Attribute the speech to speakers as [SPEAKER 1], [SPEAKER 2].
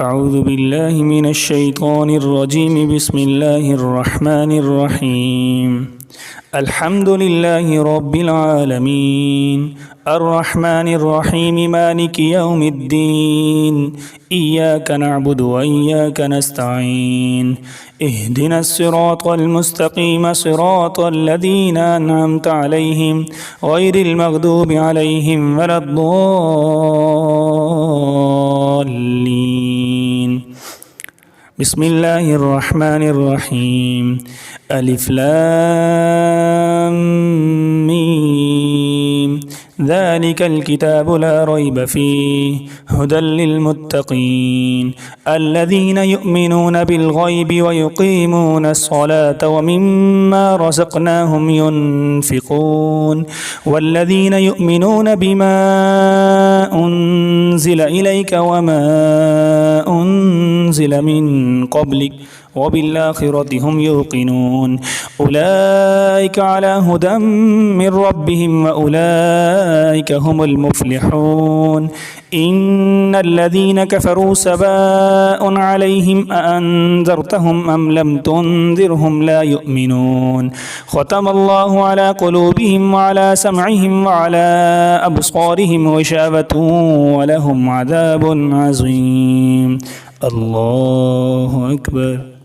[SPEAKER 1] أعوذ بالله من الشيطان الرجيم. بسم الله الرحمن الرحيم. الحمد لله رب العالمين الرحمن الرحيم مالك يوم الدين. إياك نعبد وإياك نستعين. اهدنا الصراط المستقيم صراط الذين أنعمت عليهم غير المغضوب عليهم ولا الضالين. بسم الله الرحمن الرحيم. ألف لام ميم. ذلك الكتاب لا ريب فيه هدى للمتقين الذين يؤمنون بالغيب ويقيمون الصلاة ومما رزقناهم ينفقون والذين يؤمنون بما أنزل إليك وما أنزل من قبلك وبالآخرة هم يوقنون أولئك على هدى من ربهم وأولئك هم المفلحون. إن الذين كفروا سواء عليهم أأنذرتهم أم لم تنذرهم لا يؤمنون. ختم الله على قلوبهم وعلى سمعهم وعلى أبصارهم غشاوة ولهم عذاب عظيم. الله أكبر.